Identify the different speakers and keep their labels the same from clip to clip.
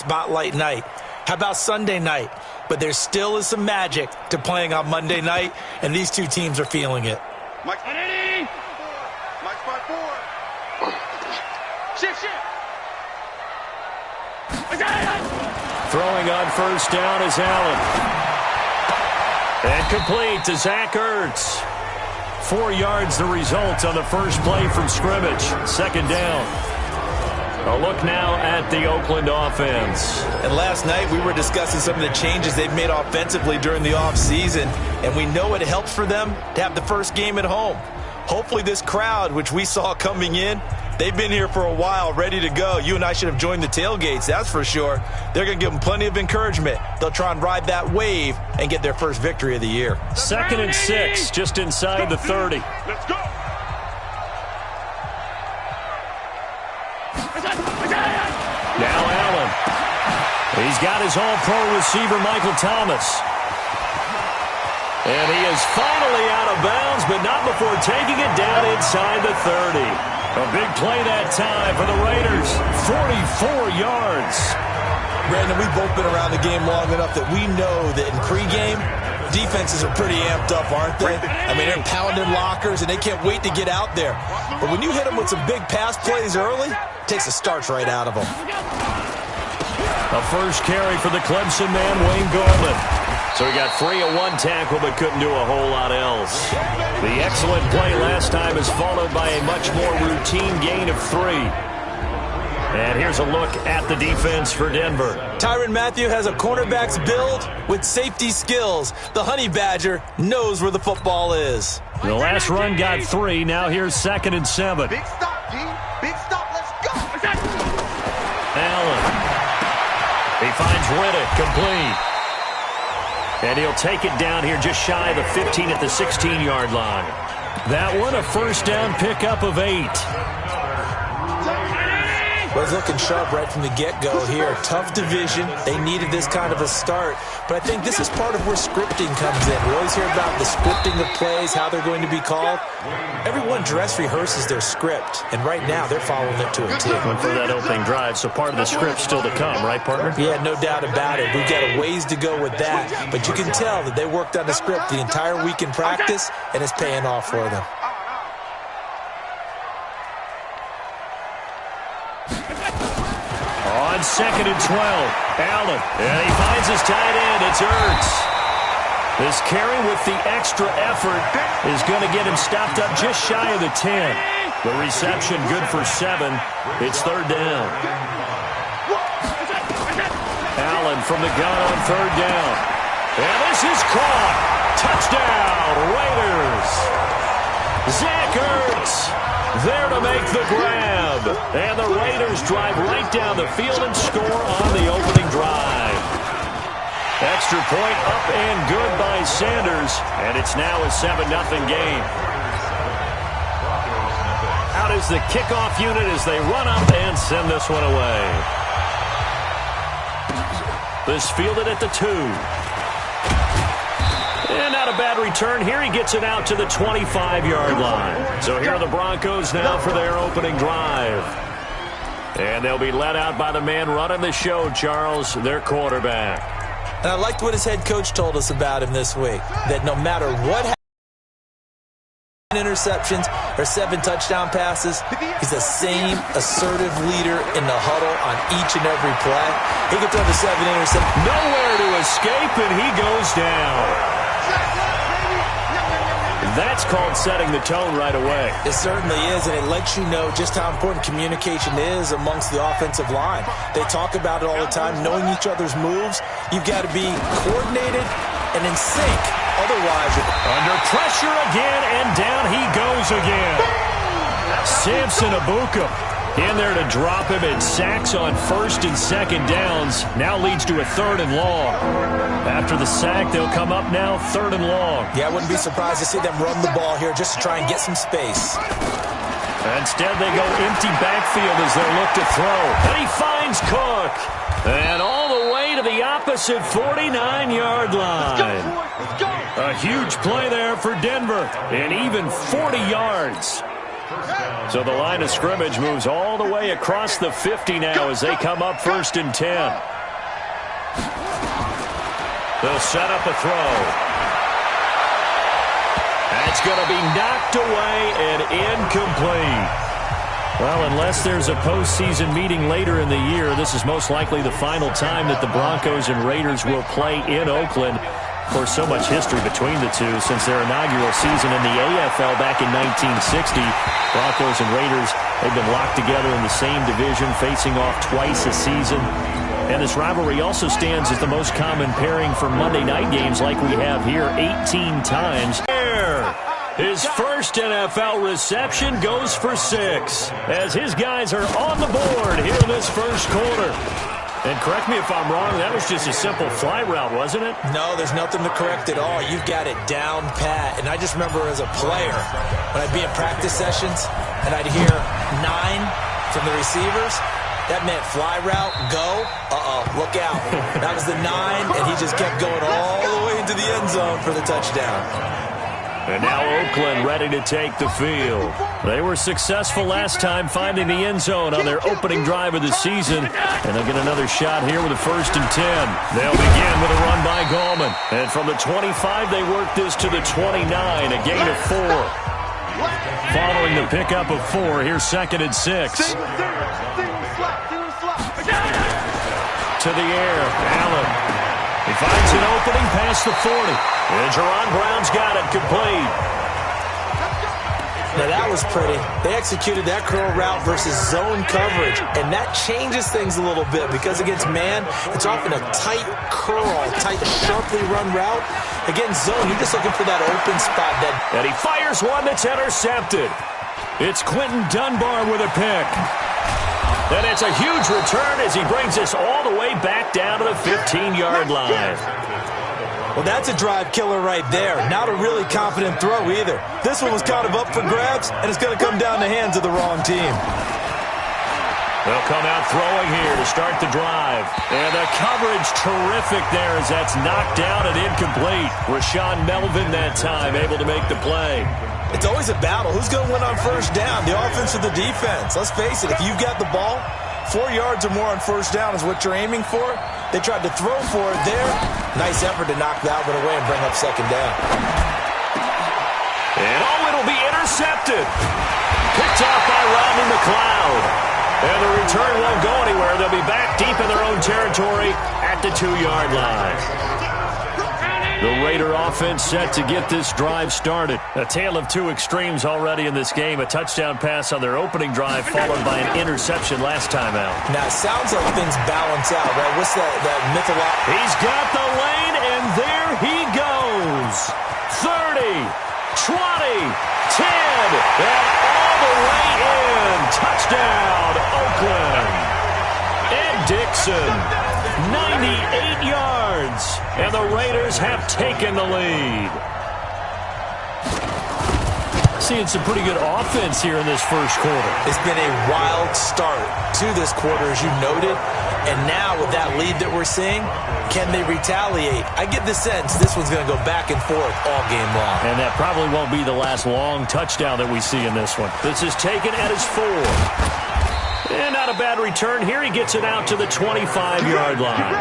Speaker 1: spotlight night. How about Sunday night? But there still is some magic to playing on Monday night, and these two teams are feeling it.
Speaker 2: Mike Kennedy. Mike spot 4. Shift.
Speaker 3: Throwing on first down is Allen. And complete to Zach Ertz. 4 yards the result on the first play from scrimmage. Second down. A look now at the Oakland offense.
Speaker 1: And last night we were discussing some of the changes they've made offensively during the offseason, and we know it helps for them to have the first game at home. Hopefully this crowd, which we saw coming in, they've been here for a while, ready to go. You and I should have joined the tailgates, that's for sure. They're going to give them plenty of encouragement. They'll try and ride that wave and get their first victory of the year.
Speaker 3: 2nd and 6, just inside the 30.
Speaker 2: Let's go.
Speaker 3: Now Allen. He's got his all-pro receiver, Michael Thomas. And he is finally out of bounds, but not before taking it down inside the 30. A big play that time for the Raiders. 44 yards.
Speaker 1: Brandon, we've both been around the game long enough that we know that in pregame, defenses are pretty amped up, aren't they? I mean, they're pounding lockers, and they can't wait to get out there. But when you hit them with some big pass plays early, it takes the starch right out of them.
Speaker 3: A first carry for the Clemson man, Wayne Gallman. So he got free of one tackle but couldn't do a whole lot else. The excellent play last time is followed by a much more routine gain of 3. And here's a look at the defense for Denver.
Speaker 1: Tyrann Mathieu has a cornerback's build with safety skills. The Honey Badger knows where the football is.
Speaker 3: The last run got 3. Now here's 2nd and 7.
Speaker 2: Big stop, D. Big stop. Let's go.
Speaker 3: Allen. He finds Riddick complete. And he'll take it down here just shy of the 15 at the 16-yard line. That one a first down pickup of 8.
Speaker 1: Was looking sharp right from the get-go here. Tough division. They needed this kind of a start. But I think this is part of where scripting comes in. We always hear about the scripting of plays, how they're going to be called. Everyone dress rehearses their script, and right now they're following it to a T.
Speaker 3: Went for that opening drive, so part of the script still to come, right, partner?
Speaker 1: Yeah, no doubt about it. We've got a ways to go with that, but you can tell that they worked on the script the entire week in practice, and it's paying off for them.
Speaker 3: On 2nd and 12, Allen. And he finds his tight end. It's Ertz. This carry with the extra effort is going to get him stopped up just shy of the 10. The reception good for 7. It's 3rd down. Allen from the gun on 3rd down. And this is caught. Touchdown, Raiders. Zach Ertz there to make the grab. And the Raiders drive right down the field and score on the opening drive. Extra point up and good by Sanders. And it's now a 7-0 game. Out is the kickoff unit as they run up and send this one away. This fielded at the 2. And not a bad return. Here he gets it out to the 25-yard line. So here are the Broncos now for their opening drive. And they'll be led out by the man running the show, Charles, their quarterback.
Speaker 1: And I liked what his head coach told us about him this week, that no matter what happens, interceptions or 7 touchdown passes, he's the same assertive leader in the huddle on each and every play. He can throw the 7 interceptions.
Speaker 3: Nowhere to escape, and he goes down. That's called setting the tone right away.
Speaker 1: It certainly is, and it lets you know just how important communication is amongst the offensive line. They talk about it all the time, knowing each other's moves. You've got to be coordinated and in sync. Otherwise,
Speaker 3: under pressure again, and down he goes again. Samson Ebukam in there to drop him, and sacks on 1st and 2nd downs. Now leads to a 3rd and long. After the sack, they'll come up now 3rd and long.
Speaker 1: Yeah, I wouldn't be surprised to see them run the ball here just to try and get some space.
Speaker 3: Instead, they go empty backfield as they look to throw. And he finds Cook. And all the way to the opposite 49-yard line. A huge play there for Denver. And even 40 yards. So the line of scrimmage moves all the way across the 50 now as they come up 1st and 10. They'll set up a throw. That's going to be knocked away and incomplete. Well, unless there's a postseason meeting later in the year, this is most likely the final time that the Broncos and Raiders will play in Oakland. Of course, so much history between the two since their inaugural season in the AFL back in 1960. Broncos and Raiders, they've been locked together in the same division, facing off twice a season. And this rivalry also stands as the most common pairing for Monday night games like we have here 18 times. His first NFL reception goes for 6 as his guys are on the board here in this first quarter. And correct me if I'm wrong, that was just a simple fly route, wasn't it?
Speaker 1: No, there's nothing to correct at all. You've got it down pat. And I just remember as a player, when I'd be in practice sessions and I'd hear 9 from the receivers, that meant fly route, go, look out. That was the 9, and he just kept going all the way into the end zone for the touchdown.
Speaker 3: And now Oakland ready to take the field. They were successful last time finding the end zone on their opening drive of the season. And they'll get another shot here with a 1st and 10. They'll begin with a run by Gallman. And from the 25, they work this to the 29, a gain of 4. Following the pickup of 4, here's 2nd and 6. To the air, Allen. He finds an opening past the 40. And Jerron Brown's got it complete.
Speaker 1: Now that was pretty. They executed that curl route versus zone coverage. And that changes things a little bit because against man, it's often a tight curl, tight, sharply run route. Against zone, you're just looking for that open spot.
Speaker 3: And he fires one that's intercepted. It's Quentin Dunbar with a pick. And it's a huge return as he brings us all the way back down to the 15-yard line.
Speaker 1: Well, that's a drive killer right there. Not a really confident throw either. This one was kind of up for grabs, and it's going to come down the hands of the wrong team.
Speaker 3: They'll come out throwing here to start the drive. And the coverage terrific there as that's knocked down and incomplete. Rashaan Melvin that time able to make the play.
Speaker 1: It's always a battle. Who's going to win on 1st down, the offense or the defense? Let's face it, if you've got the ball, 4 yards or more on 1st down is what you're aiming for. They tried to throw for it there. Nice effort to knock that one away and bring up 2nd down.
Speaker 3: And it'll be intercepted. Picked off by Rodney McLeod. And the return won't go anywhere. They'll be back deep in their own territory at the 2-yard line. The Raider offense set to get this drive started. A tale of two extremes already in this game. A touchdown pass on their opening drive followed by an interception last time out.
Speaker 1: Now, it sounds like things balance out, right? What's that mythological?
Speaker 3: He's got the lane, and there he goes. 30, 20, 10, and all the way in. Touchdown, Oakland. Ed Dickson, 98 yards, and the Raiders have taken the lead. Seeing some pretty good offense here in this first quarter.
Speaker 1: It's been a wild start to this quarter, as you noted, and now with that lead that we're seeing, can they retaliate? I get the sense this one's going to go back and forth all game long.
Speaker 3: And that probably won't be the last long touchdown that we see in this one. This is taken at his 4. And not a bad return here. He gets it out to the 25-yard line.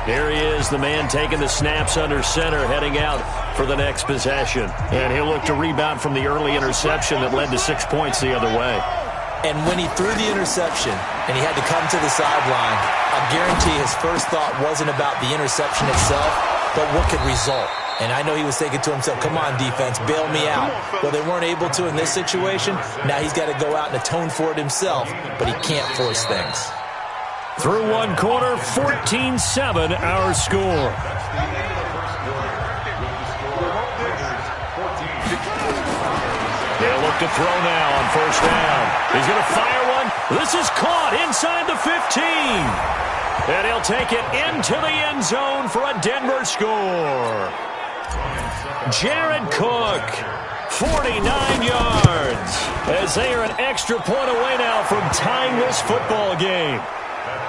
Speaker 3: Here he is, the man taking the snaps under center, heading out for the next possession. And he'll look to rebound from the early interception that led to 6 points the other way.
Speaker 1: And when he threw the interception and he had to come to the sideline, I guarantee his first thought wasn't about the interception itself, but what could result. And I know he was thinking to himself, come on, defense, bail me out. Well, they weren't able to in this situation. Now he's got to go out and atone for it himself, but he can't force things.
Speaker 3: Through one quarter, 14-7 our score. They'll look to throw now on 1st down. He's going to fire one. This is caught inside the 15. And he'll take it into the end zone for a Denver score. Jared Cook, 49 yards, as they are an extra point away now from tying this football game.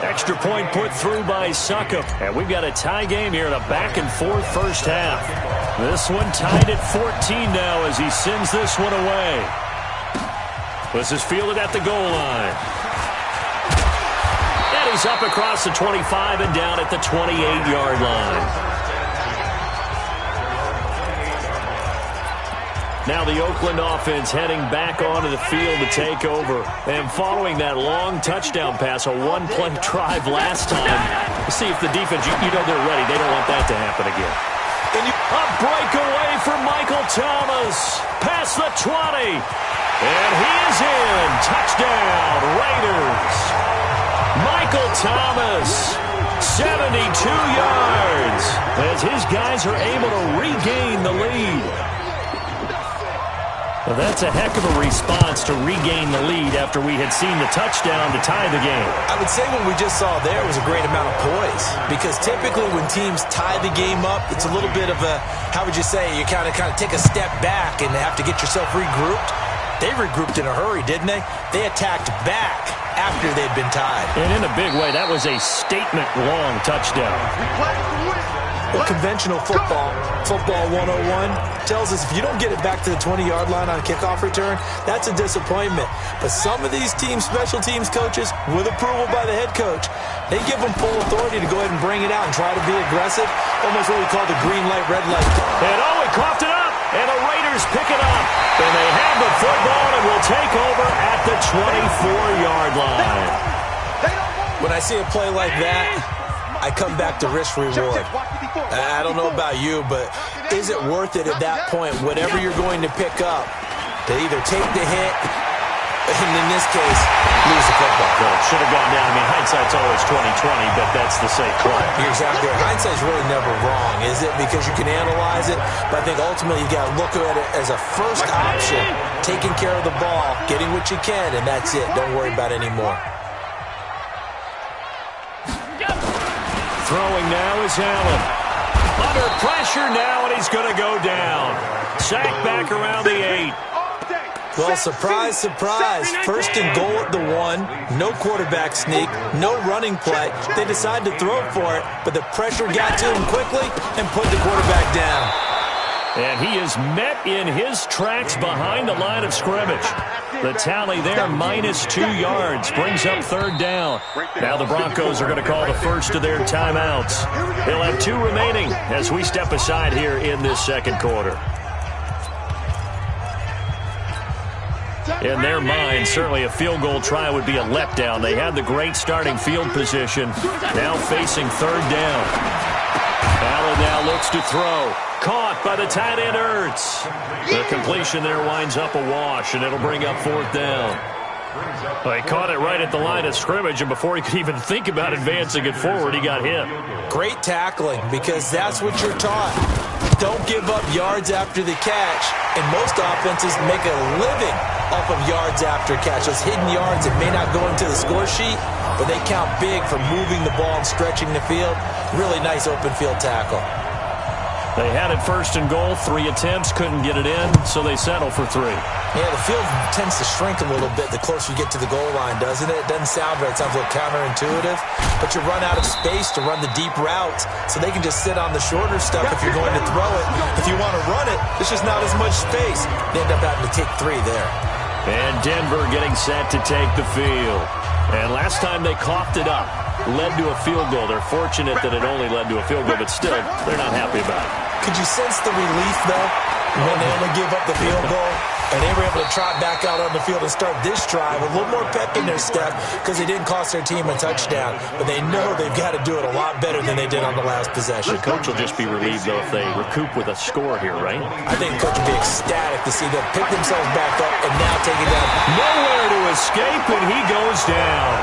Speaker 3: Extra point put through by Succop. And we've got a tie game here in a back-and-forth first half. This one tied at 14 now as he sends this one away. This is fielded at the goal line. And he's up across the 25 and down at the 28-yard line. Now the Oakland offense heading back onto the field to take over. And following that long touchdown pass, a one-play drive last time. See if the defense, you know they're ready. They don't want that to happen again. A breakaway for Michael Thomas. Past the 20. And he is in. Touchdown, Raiders. Michael Thomas, 72 yards. As his guys are able to regain the lead. Well, that's a heck of a response to regain the lead after we had seen the touchdown to tie the game.
Speaker 1: I would say what we just saw there was a great amount of poise, because typically when teams tie the game up, it's a little bit of a, how would you say, you kind of take a step back and have to get yourself regrouped. They regrouped in a hurry, didn't they? They attacked back after they'd been tied.
Speaker 3: And in a big way, that was a statement-long touchdown.
Speaker 1: Well, conventional football 101, tells us if you don't get it back to the 20-yard line on a kickoff return, that's a disappointment. But some of these teams, special teams coaches, with approval by the head coach, they give them full authority to go ahead and bring it out and try to be aggressive, almost what we call the green light, red light.
Speaker 3: And he coughed it up, and the Raiders pick it up. And they have the football and will take over at the 24-yard line.
Speaker 1: When I see a play like that, I come back to risk reward. I don't know about you, but is it worth it at that point, whatever you're going to pick up, to either take the hit, and in this case, lose the football?
Speaker 3: Well, it should have gone down. I mean, hindsight's always 20/20, but that's the safe call.
Speaker 1: You're exactly right. Hindsight's really never wrong, is it? Because you can analyze it, but I think ultimately you got to look at it as a first option, taking care of the ball, getting what you can, and that's it. Don't worry about it anymore.
Speaker 3: Throwing now is Allen. Under pressure now, and he's going to go down. Sacked back around the 8.
Speaker 1: Well, surprise, surprise. First and goal at the 1. No quarterback sneak. No running play. They decide to throw for it, but the pressure got to him quickly and put the quarterback down.
Speaker 3: And he is met in his tracks behind the line of scrimmage. The tally there, -2 yards, brings up third down. Now the Broncos are going to call the first of their timeouts. They'll have 2 remaining as we step aside here in this second quarter. In their mind, certainly a field goal try would be a letdown. They had the great starting field position. Now facing third down. Allen now looks to throw. Caught by the tight end, Ertz. The completion there winds up a wash, and it'll bring up fourth down. Well, he caught it right at the line of scrimmage, and before he could even think about advancing it forward, he got hit.
Speaker 1: Great tackling, because that's what you're taught. Don't give up yards after the catch, and most offenses make a living off of yards after catch. Those hidden yards that may not go into the score sheet, but they count big for moving the ball and stretching the field. Really nice open field tackle.
Speaker 3: They had it first and goal, 3 attempts, couldn't get it in, so they settle for 3.
Speaker 1: Yeah, the field tends to shrink a little bit the closer you get to the goal line, doesn't it? It doesn't sound right. It sounds a little counterintuitive, but you run out of space to run the deep routes, so they can just sit on the shorter stuff if you're going to throw it. If you want to run it, there's just not as much space. They end up having to take 3 there.
Speaker 3: And Denver getting set to take the field. And last time they coughed it up, led to a field goal. They're fortunate that it only led to a field goal, but still, they're not happy about it.
Speaker 1: Could you sense the relief, though, when they only give up the field goal? And they were able to trot back out on the field and start this drive with a little more pep in their step because they didn't cost their team a touchdown. But they know they've got to do it a lot better than they did on the last possession.
Speaker 3: The coach will just be relieved, though, if they recoup with a score here, right?
Speaker 1: I think the coach will be ecstatic to see them pick themselves back up and now take it down.
Speaker 3: Nowhere to escape, and he goes down.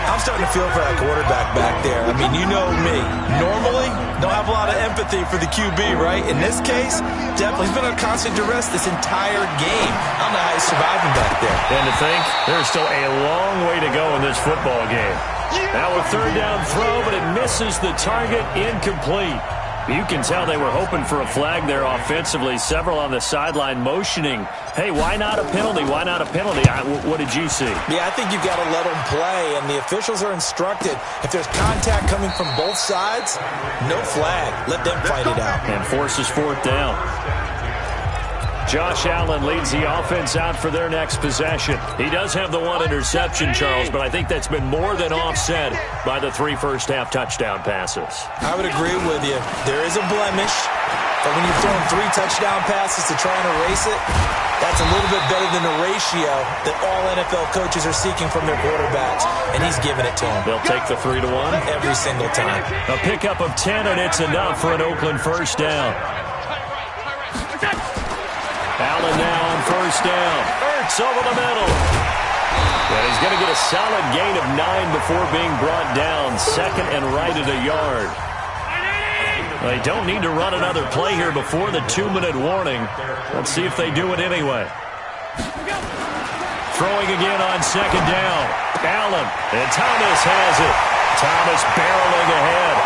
Speaker 1: I'm starting to feel for that quarterback back there. I mean, you know me. Normally, don't have a lot of empathy for the QB, right? In this case, definitely. He's been on constant duress this entire game. I don't know how he's surviving back there.
Speaker 3: And to think, there's still a long way to go in this football game. Now a third down throw, but it misses the target, incomplete. You can tell they were hoping for a flag there offensively. Several on the sideline motioning, hey, why not a penalty? Why not a penalty? What did you see?
Speaker 1: Yeah, I think you've got to let them play, and the officials are instructed. If there's contact coming from both sides, no flag. Let them fight it out.
Speaker 3: And forces fourth down. Josh Allen leads the offense out for their next possession. He does have the one interception, Charles, but I think that's been more than offset by the 3 first-half touchdown passes.
Speaker 1: I would agree with you. There is a blemish, but when you've thrown 3 touchdown passes to try and erase it, that's a little bit better than the ratio that all NFL coaches are seeking from their quarterbacks, and he's giving it to them.
Speaker 3: They'll take the 3-1
Speaker 1: every single time.
Speaker 3: A pickup of 10, and it's enough for an Oakland first down. Allen now on first down. Ertz over the middle. And he's going to get a solid gain of 9 before being brought down. Second and right at a yard. They don't need to run another play here before the 2-minute warning. Let's see if they do it anyway. Throwing again on second down. Allen, and Thomas has it. Thomas barreling ahead.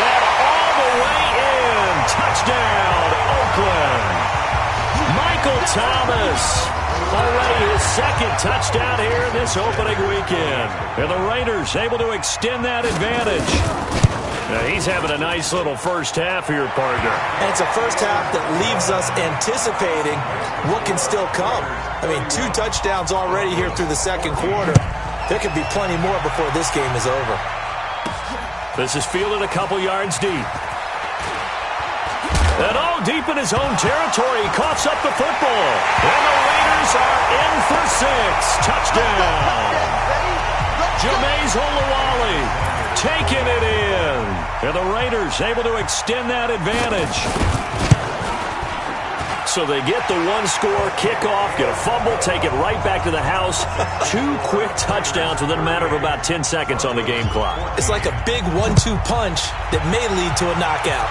Speaker 3: And all the way in. Touchdown, Oakland. Michael Thomas, already his second touchdown here in this opening weekend. And the Raiders able to extend that advantage. Now he's having a nice little first half here, partner.
Speaker 1: And it's a first half that leaves us anticipating what can still come. I mean, 2 touchdowns already here through the second quarter. There could be plenty more before this game is over.
Speaker 3: This is fielded a couple yards deep. And deep in his own territory, he coughs up the football. And the Raiders are in for 6. Touchdown. Jameis Olawale taking it in. And the Raiders able to extend that advantage. So they get the 1-score kickoff, get a fumble, take it right back to the house. 2 quick touchdowns within a matter of about 10 seconds on the game clock.
Speaker 1: It's like a big 1-2 punch that may lead to a knockout.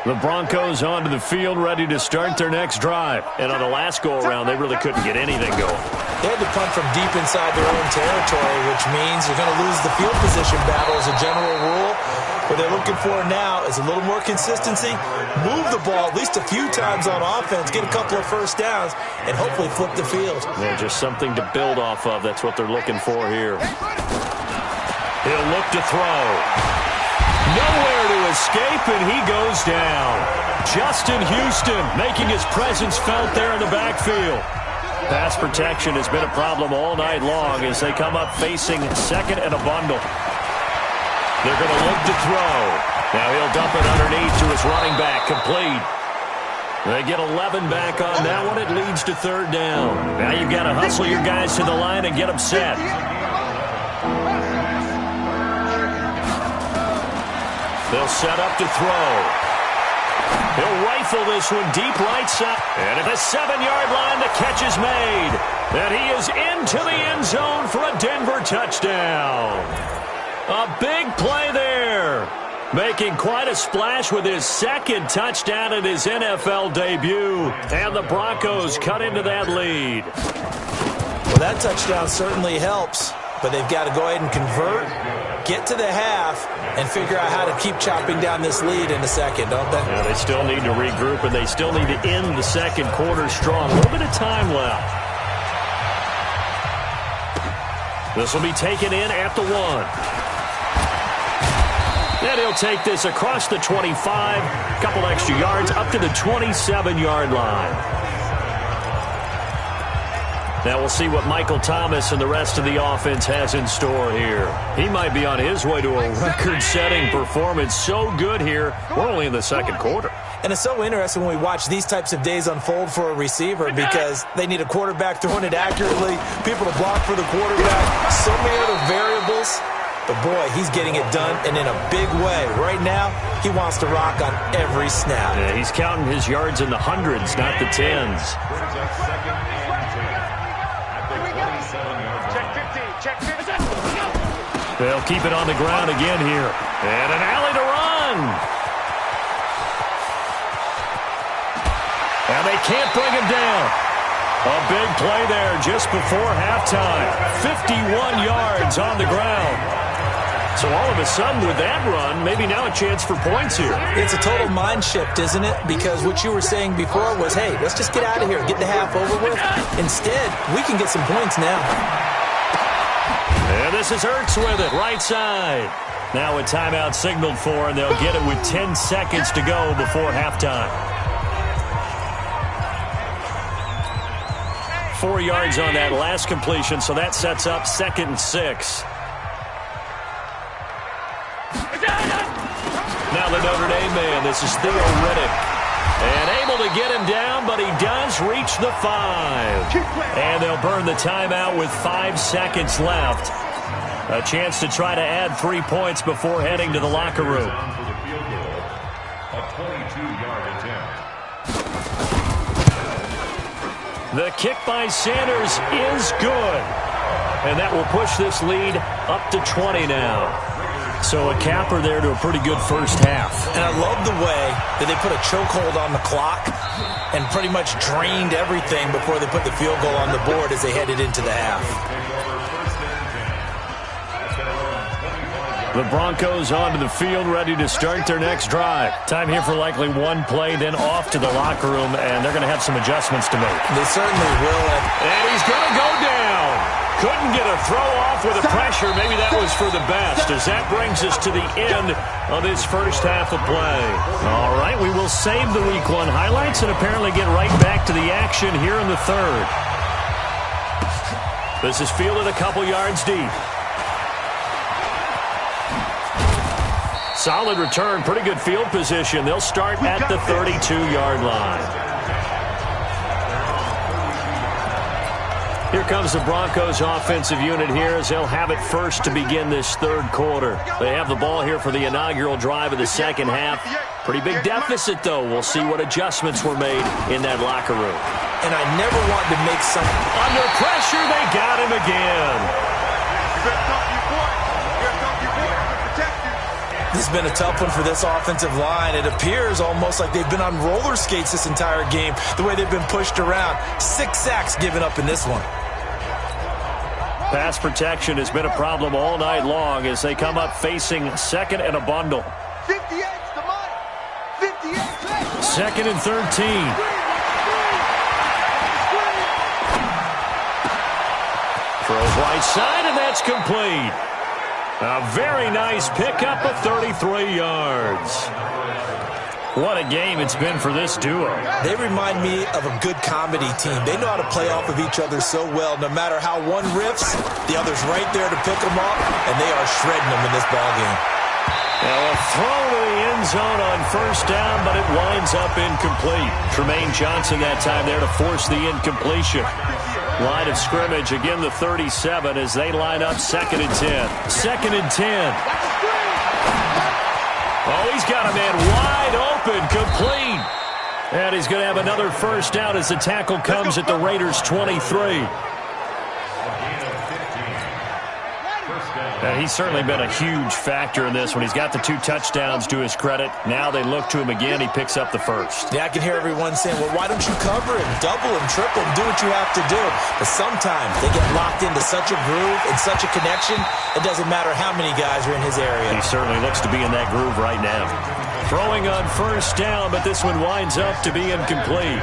Speaker 3: The Broncos onto the field, ready to start their next drive. And on the last go-around, they really couldn't get anything going.
Speaker 1: They had to punt from deep inside their own territory, which means you're going to lose the field position battle as a general rule. What they're looking for now is a little more consistency, move the ball at least a few times on offense, get a couple of first downs, and hopefully flip the field.
Speaker 3: Yeah, just something to build off of. That's what they're looking for here. He'll look to throw. Nowhere to escape, and he goes down. Justin Houston making his presence felt there in the backfield. Pass protection has been a problem all night long as they come up facing second and a bundle. They're going to look to throw. Now he'll dump it underneath to his running back, complete. They get 11 back on that one. It leads to third down. Now you've got to hustle your guys to the line and get them set. They'll set up to throw. He'll rifle this one deep right side. And at the 7-yard line, the catch is made. And he is into the end zone for a Denver touchdown. A big play there. Making quite a splash with his second touchdown in his NFL debut. And the Broncos cut into that lead.
Speaker 1: Well, that touchdown certainly helps. But they've got to go ahead and convert, get to the half, and figure out how to keep chopping down this lead in the second, don't they?
Speaker 3: Yeah, they still need to regroup, and they still need to end the second quarter strong. A little bit of time left. This will be taken in at the 1. And he'll take this across the 25, a couple extra yards, up to the 27-yard line. Now we'll see what Michael Thomas and the rest of the offense has in store here. He might be on his way to a record-setting performance. So good here. We're only in the second quarter.
Speaker 1: And it's so interesting when we watch these types of days unfold for a receiver because they need a quarterback throwing it accurately, people to block for the quarterback, so many other variables. But, boy, he's getting it done and in a big way. Right now, he wants to rock on every snap.
Speaker 3: Yeah, he's counting his yards in the hundreds, not the tens. They'll keep it on the ground again here. And an alley to run. And they can't bring him down. A big play there just before halftime. 51 yards on the ground. So all of a sudden with that run, maybe now a chance for points here.
Speaker 1: It's a total mind shift, isn't it? Because what you were saying before was, hey, let's just get out of here, get the half over with. Instead, we can get some points now.
Speaker 3: And this is Ertz with it, right side. Now a timeout signaled for, and they'll get it with 10 seconds to go before halftime. 4 yards on that last completion, so that sets up 2nd and 6. Now the Notre Dame man, this is Theo Riddick. And able to get him down, but he does reach the 5. And they'll burn the timeout with 5 seconds left. A chance to try to add 3 points before heading to the locker room.
Speaker 4: A 22-yard attempt.
Speaker 3: The kick by Sanders is good. And that will push this lead up to 20 now. So a capper there to a pretty good first half.
Speaker 1: And I love the way that they put a chokehold on the clock and pretty much drained everything before they put the field goal on the board as they headed into the half.
Speaker 3: The Broncos onto the field, ready to start their next drive. Time here for likely one play, then off to the locker room, and they're going to have some adjustments to make.
Speaker 1: They certainly will.
Speaker 3: And he's going to go down. Couldn't get a throw off with the pressure. Maybe that was for the best, as that brings us to the end of this first half of play. All right, we will save the Week 1 highlights and apparently get right back to the action here in the third. This is fielded a couple yards deep. Solid return, pretty good field position. They'll start at the 32-yard line. Here comes the Broncos offensive unit here as they'll have it first to begin this third quarter. They have the ball here for the inaugural drive of the second half. Pretty big deficit, though. We'll see what adjustments were made in that locker room.
Speaker 1: And I never want to make some...
Speaker 3: Under pressure, they got him again.
Speaker 1: This has been a tough one for this offensive line. It appears almost like they've been on roller skates this entire game, the way they've been pushed around. 6 sacks given up in this one.
Speaker 3: Pass protection has been a problem all night long as they come up facing second and a bundle.
Speaker 2: 58's the money. 58.
Speaker 3: Second and 13. Throws right side, and that's complete. A very nice pickup of 33 yards. What a game it's been for this duo.
Speaker 1: They remind me of a good comedy team. They know how to play off of each other so well. No matter how one riffs, the other's right there to pick them up, and they are shredding them in this ballgame.
Speaker 3: Now a throw to the end zone on first down, but it winds up incomplete. Tremaine Johnson that time there to force the incompletion. Line of scrimmage, again the 37 as they line up 2nd and 10. 2nd and 10. Oh, he's got a man wide open, complete. And he's going to have another first down as the tackle comes at the Raiders' 23. He's certainly been a huge factor in this one. He's got the 2 touchdowns to his credit. Now they look to him again. He picks up the first.
Speaker 1: Yeah, I can hear everyone saying, well, why don't you cover him, double him, triple him, do what you have to do. But sometimes they get locked into such a groove and such a connection, it doesn't matter how many guys are in his area.
Speaker 3: He certainly looks to be in that groove right now. Throwing on first down, but this one winds up to be incomplete.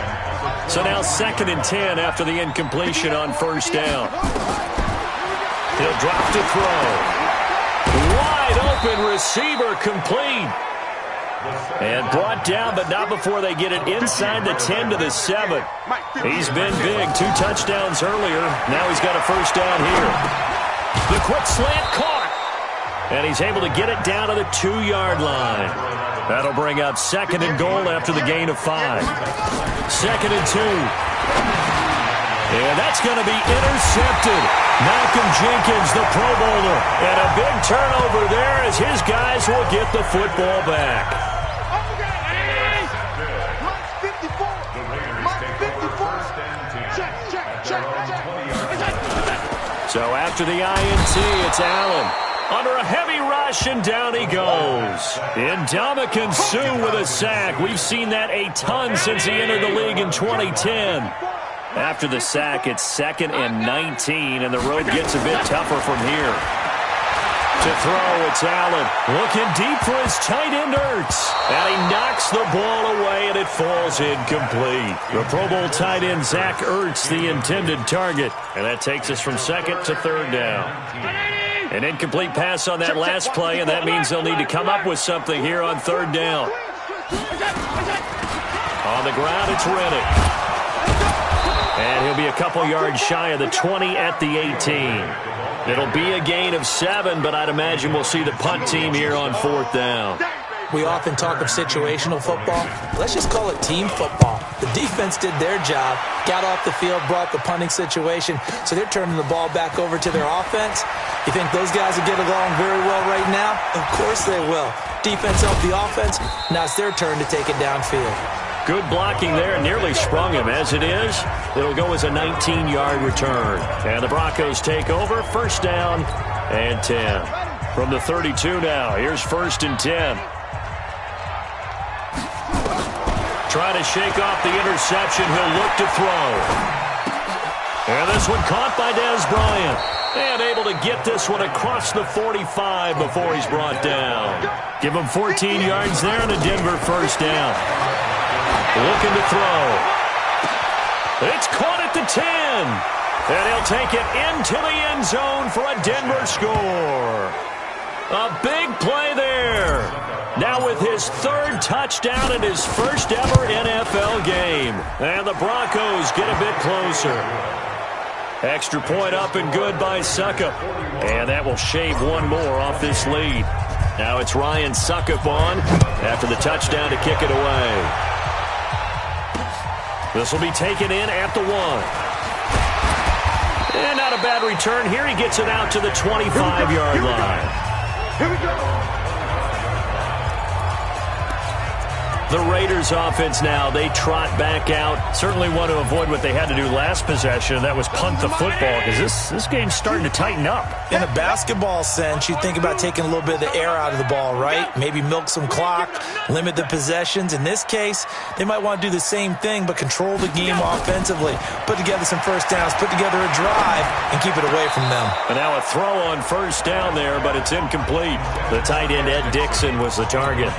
Speaker 3: So now 2nd and 10 after the incompletion on first down. He'll drop to throw. Wide open receiver, complete. And brought down, but not before they get it inside the 10 to the 7. He's been big. 2 touchdowns earlier. Now he's got a first down here. The quick slant caught. And he's able to get it down to the 2-yard line. That'll bring up 2nd and goal after the gain of 5. 2nd and 2. And that's going to be intercepted. Malcolm Jenkins, the Pro Bowler. And a big turnover there as his guys will get the football back. So after the INT, it's Allen. under a heavy rush, and down he goes. Ndamukong Suh with a sack. We've seen that a ton since he entered the league in 2010. After the sack, it's 2nd and 19, and the road gets a bit tougher from here. To throw, it's Allen. Looking deep for his tight end, Ertz. And he knocks the ball away, and it falls incomplete. The Pro Bowl tight end, Zach Ertz, the intended target. And that takes us from 2nd to 3rd down. An incomplete pass on that last play, and that means they'll need to come up with something here on 3rd down. On the ground, it's Reddick. And he'll be a couple yards shy of the 20 at the 18. It'll be a gain of 7, but I'd imagine we'll see the punt team here on 4th down.
Speaker 5: We often talk of situational football. Let's just call it team football. The defense did their job, got off the field, brought the punting situation, so they're turning the ball back over to their offense. You think those guys will get along very well right now? Of course they will. Defense helped the offense. Now it's their turn to take it downfield.
Speaker 3: Good blocking there, nearly sprung him. As it is, it'll go as a 19-yard return. And the Broncos take over, 1st down and 10. From the 32 now, here's 1st and 10. Trying to shake off the interception, he'll look to throw. And this one caught by Dez Bryant. And able to get this one across the 45 before he's brought down. Give him 14 yards there and a Denver 1st down. Looking to throw. It's caught at the 10. And he'll take it into the end zone for a Denver score. A big play there. Now with his 3rd touchdown in his 1st ever NFL game. And the Broncos get a bit closer. Extra point up and good by Succop. And that will shave one more off this lead. Now it's Ryan Succop on after the touchdown to kick it away. This will be taken in at the 1. And not a bad return here. He gets it out to the 25-yard line.
Speaker 2: Here we go.
Speaker 3: The Raiders offense now, they trot back out. Certainly want to avoid what they had to do last possession, and that was punt the football, because this game's starting to tighten up.
Speaker 5: In a basketball sense, you think about taking a little bit of the air out of the ball, right? Maybe milk some clock, limit the possessions. In this case, they might want to do the same thing, but control the game offensively. Put together some 1st downs, put together a drive, and keep it away from them.
Speaker 3: And now a throw on 1st down there, but it's incomplete. The tight end, Ed Dickson, was the target.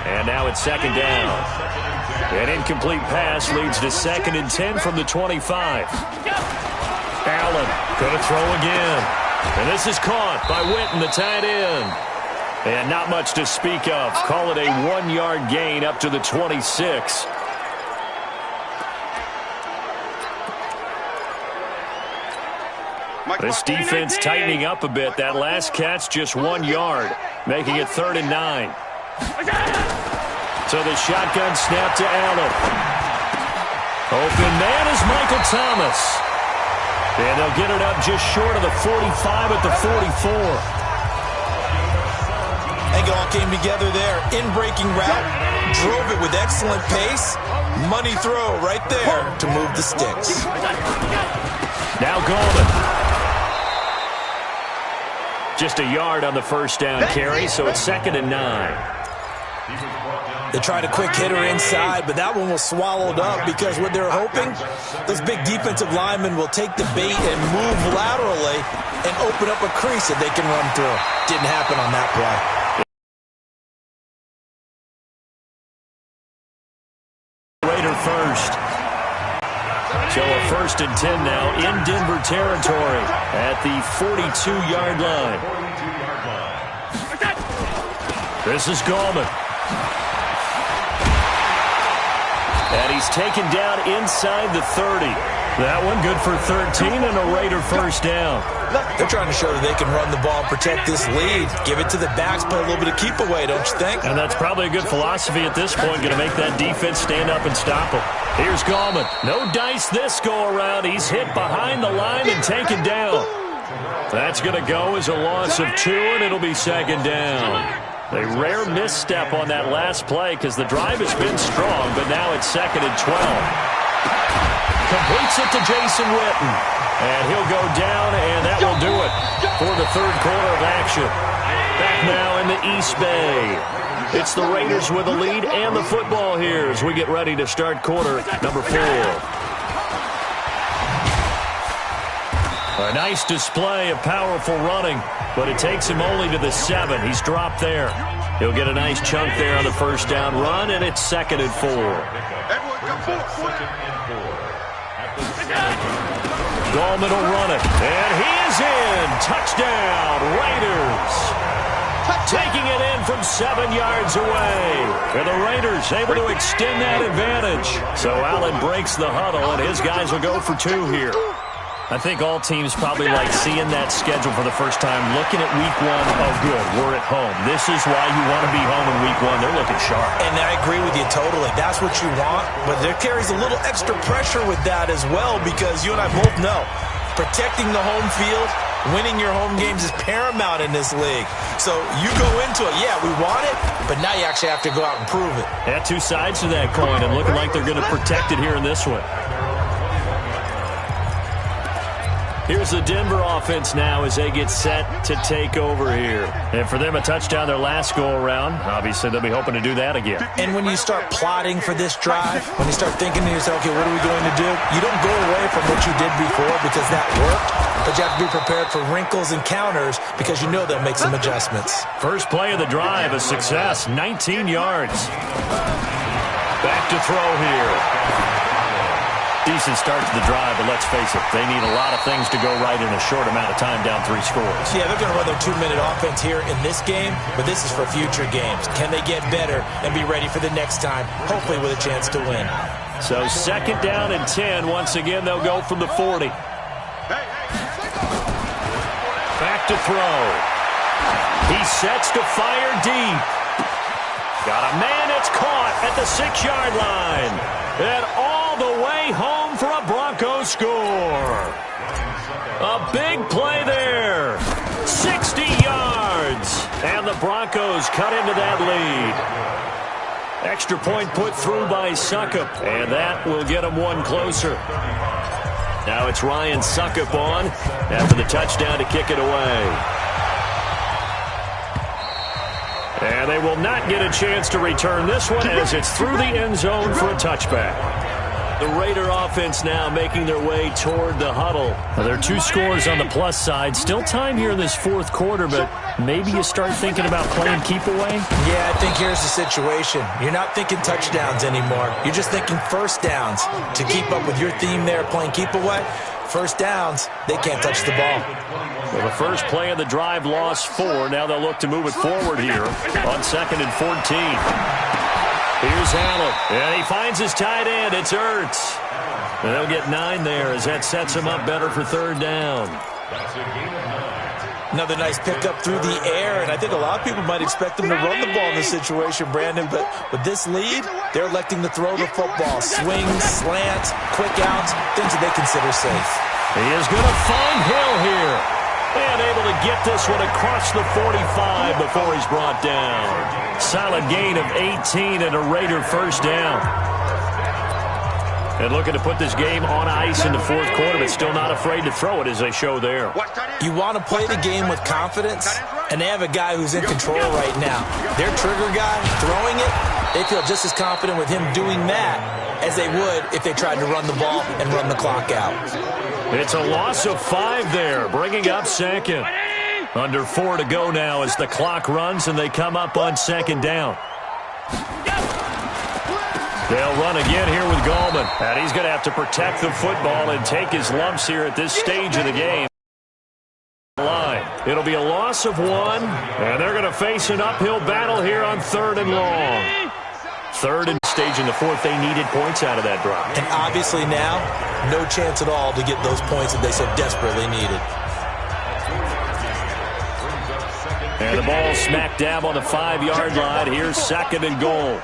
Speaker 3: And now it's 2nd down. An incomplete pass leads to 2nd and 10 from the 25. Allen going to throw again. And this is caught by Witten, the tight end. And not much to speak of. Call it a 1-yard gain up to the 26. This defense tightening up a bit. That last catch just 1 yard, making it 3rd and 9. So the shotgun snap to Allen. Open man is Michael Thomas. And they'll get it up just short of the 45 at the 44.
Speaker 5: I think it all came together there. In-breaking route, drove it with excellent pace. Money throw right there to move the sticks.
Speaker 3: Now Gallman. Just a yard on the 1st down carry, so it's 2nd and 9.
Speaker 5: They tried a quick hitter inside, but that one was swallowed up because what they're hoping, those big defensive linemen will take the bait and move laterally and open up a crease that they can run through. Didn't happen on that play.
Speaker 3: Raider 1st. So a 1st and 10 now in Denver territory at the 42-yard line. This is Gallman. And he's taken down inside the 30. That one good for 13 and a Raider 1st down.
Speaker 5: They're trying to show that they can run the ball, protect this lead. Give it to the backs, play a little bit of keep away, don't you think?
Speaker 3: And that's probably a good philosophy at this point, going to make that defense stand up and stop them. Here's Gallman. No dice this go-around. He's hit behind the line and taken down. That's going to go as a loss of 2, and it'll be 2nd down. A rare misstep on that last play because the drive has been strong, but now it's 2nd and 12. Completes it to Jason Witten. And he'll go down, and that will do it for the third quarter of action. Back now in the East Bay. It's the Raiders with the lead and the football here as we get ready to start quarter number 4. A nice display of powerful running, but it takes him only to the 7. He's dropped there. He'll get a nice chunk there on the first down run, and it's 2nd and 4. Gallman will run it, and he is in. Touchdown, Raiders. Taking it in from 7 yards away. And the Raiders able to extend that advantage. So Allen breaks the huddle, and his guys will go for 2 here. I think all teams probably like seeing that schedule for the first time, looking at week 1. Oh, good, we're at home. This is why you want to be home in week 1. They're looking sharp.
Speaker 5: And I agree with you totally. That's what you want, but there carries a little extra pressure with that as well, because you and I both know protecting the home field, winning your home games is paramount in this league. So you go into it, yeah, we want it, but now you actually have to go out and prove it.
Speaker 3: Yeah, 2 sides to that coin, and looking like they're going to protect it here in this one. Here's the Denver offense now as they get set to take over here. And for them, a touchdown their last go-around. Obviously, they'll be hoping to do that again.
Speaker 5: And when you start plotting for this drive, when you start thinking to yourself, okay, what are we going to do? You don't go away from what you did before because that worked, but you have to be prepared for wrinkles and counters because you know they'll make some adjustments.
Speaker 3: First play of the drive, a success, 19 yards. Back to throw here. Decent start to the drive, but let's face it, they need a lot of things to go right in a short amount of time, down 3 scores.
Speaker 5: Yeah, they're going to run their 2-minute offense here in this game, but this is for future games. Can they get better and be ready for the next time, hopefully with a chance to win?
Speaker 3: So 2nd down and 10. Once again, they'll go from the 40. Back to throw. He sets to fire deep. Got a man, it's caught at the 6-yard line. And all the way home for a Broncos score. A big play there. 60 yards. And the Broncos cut into that lead. Extra point put through by Succop. And that will get them 1 closer. Now it's Ryan Succop on after the touchdown to kick it away. And they will not get a chance to return this one as it's through the end zone for a touchback. The Raider offense now making their way toward the huddle. Now, there are 2 scores on the plus side. Still time here in this 4th quarter, but maybe you start thinking about playing keep away?
Speaker 5: Yeah, I think here's the situation. You're not thinking touchdowns anymore. You're just thinking first downs. To keep up with your theme there, playing keep away, first downs, they can't touch the ball.
Speaker 3: Well, the first play of the drive lost 4. Now they'll look to move it forward here on 2nd and 14. Here's Allen, and he finds his tight end. It's Ertz. And they'll get 9 there as that sets him up better for 3rd down.
Speaker 5: Another nice pickup through the air, and I think a lot of people might expect them to run the ball in this situation, Brandon, but with this lead, they're electing to throw the football. Swings, slants, quick outs, things that they consider safe.
Speaker 3: He is going to find Hill here. And able to get this one across the 45 before he's brought down. Solid gain of 18 and a Raider first down. And looking to put this game on ice in the 4th quarter, but still not afraid to throw it as they show there.
Speaker 5: You want to play the game with confidence, and they have a guy who's in control right now. Their trigger guy, throwing it, they feel just as confident with him doing that as they would if they tried to run the ball and run the clock out.
Speaker 3: It's a loss of 5 there, bringing up 2nd. Under 4 to go now as the clock runs and they come up on 2nd down. They'll run again here with Gallman. And he's going to have to protect the football and take his lumps here at this stage of the game. It'll be a loss of 1, and they're going to face an uphill battle here on 3rd and long. 3rd and stage in the 4th, they needed points out of that drive.
Speaker 5: And obviously now, no chance at all to get those points that they so desperately needed.
Speaker 3: And the ball smack dab on the 5-yard line. Here's 2nd and goal.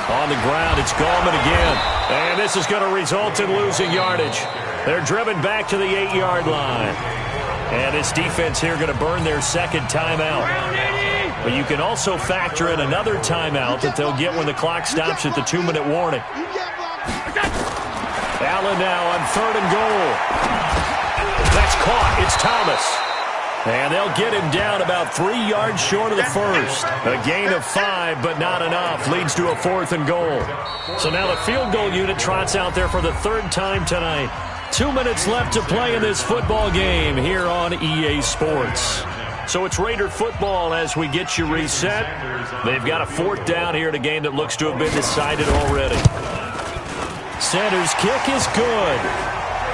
Speaker 3: On the ground, it's Gallman again. And this is going to result in losing yardage. They're driven back to the 8-yard line. And this defense here going to burn their 2nd timeout. But you can also factor in another timeout that they'll get when the clock stops at the 2-minute warning. Allen now on 3rd and goal. That's caught. It's Thomas. And they'll get him down about 3 yards short of the first. A gain of 5, but not enough. Leads to a 4th and goal. So now the field goal unit trots out there for the 3rd time tonight. 2 minutes left to play in this football game here on EA Sports. So it's Raider football as we get you reset. They've got a 4th down here in a game that looks to have been decided already. Sanders' kick is good.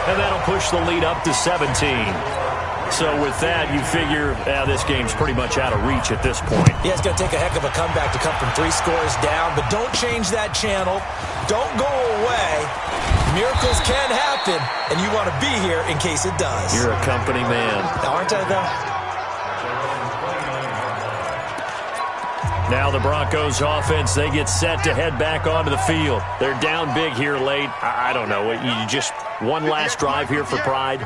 Speaker 3: And that'll push the lead up to 17. So with that, you figure this game's pretty much out of reach at this point.
Speaker 5: Yeah, it's going to take a heck of a comeback to come from 3 scores down, but don't change that channel. Don't go away. Miracles can happen, and you want to be here in case it does.
Speaker 3: You're a company man.
Speaker 5: Aren't I, though?
Speaker 3: Now the Broncos offense, they get set to head back onto the field. They're down big here late. I don't know. You just one last drive here for pride.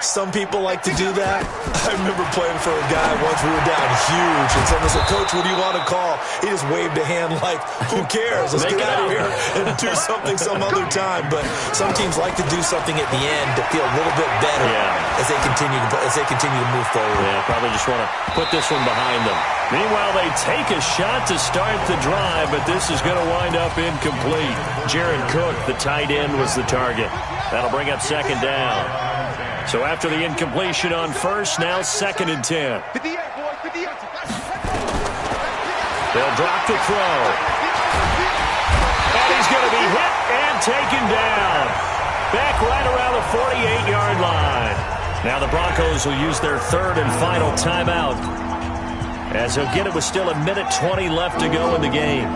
Speaker 5: Some people like to do that. I remember playing for a guy once. We were down huge, and someone said, "Coach, what do you want to call?" He just waved a hand like, "Who cares? Let's get out of here and do something some other time." But some teams like to do something at the end to feel a little bit better as they continue to move forward.
Speaker 3: Yeah, probably just want to put this one behind them. Meanwhile, they take a shot to start the drive, but this is going to wind up incomplete. Jared Cook, the tight end, was the target. That'll bring up 2nd down. So after the incompletion on 1st, now 2nd and 10. They'll drop the throw. And he's going to be hit and taken down. Back right around the 48-yard line. Now the Broncos will use their 3rd and final timeout, as he'll get it with still 1:20 left to go in the game.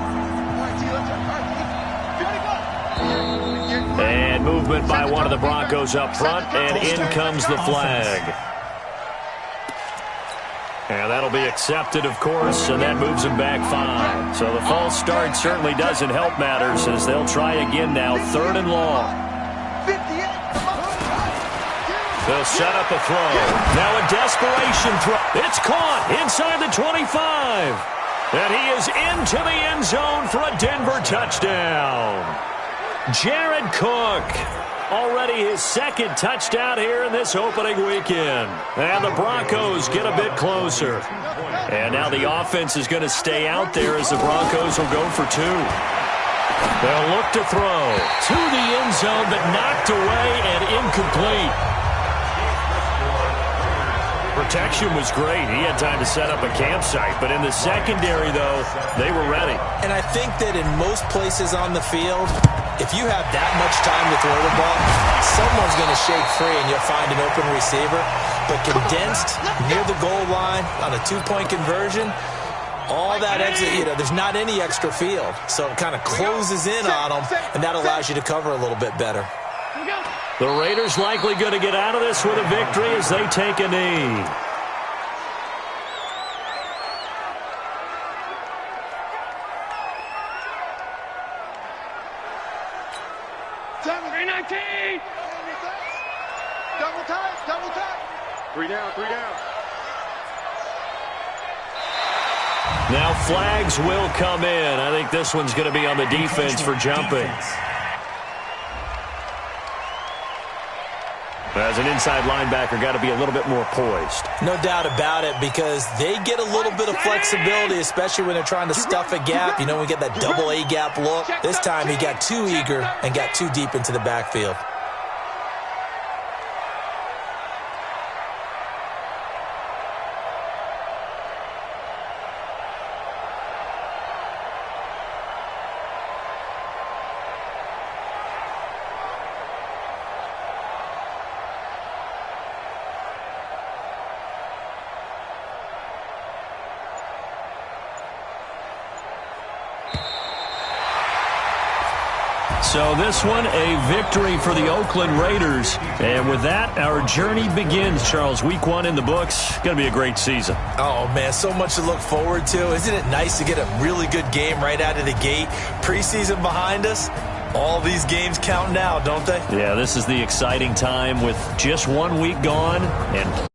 Speaker 3: And movement by one of the Broncos up front, and in comes the flag. And that'll be accepted, of course, and that moves them back 5. So the false start certainly doesn't help matters, as they'll try again now, 3rd and long. They'll set up a throw. Now a desperation throw. It's caught inside the 25. And he is into the end zone for a Denver touchdown. Jared Cook, already his 2nd touchdown here in this opening weekend. And the Broncos get a bit closer. And now the offense is going to stay out there as the Broncos will go for 2. They'll look to throw to the end zone, but knocked away and incomplete. Protection was great. He had time to set up a campsite. But in the secondary, though, they were ready.
Speaker 5: And I think that in most places on the field, if you have that much time to throw the ball, someone's going to shake free and you'll find an open receiver. But condensed near the goal line on a 2-point conversion, all that extra, there's not any extra field. So it kind of closes in on them, and that allows you to cover a little bit better.
Speaker 3: The Raiders likely going to get out of this with a victory as they take a knee.
Speaker 2: Double time. 3 down.
Speaker 3: Now flags will come in. I think this one's going to be on the defense for jumping. As an inside linebacker, got to be a little bit more poised.
Speaker 5: No doubt about it, because they get a little bit of flexibility, especially when they're trying to stuff a gap. We get that double A gap look. This time he got too eager and got too deep into the backfield.
Speaker 3: So this one, a victory for the Oakland Raiders. And with that, our journey begins, Charles. Week 1 in the books. Going to be a great season.
Speaker 5: Oh, man, so much to look forward to. Isn't it nice to get a really good game right out of the gate? Preseason behind us. All these games count now, don't they?
Speaker 3: Yeah, this is the exciting time with just 1 week gone and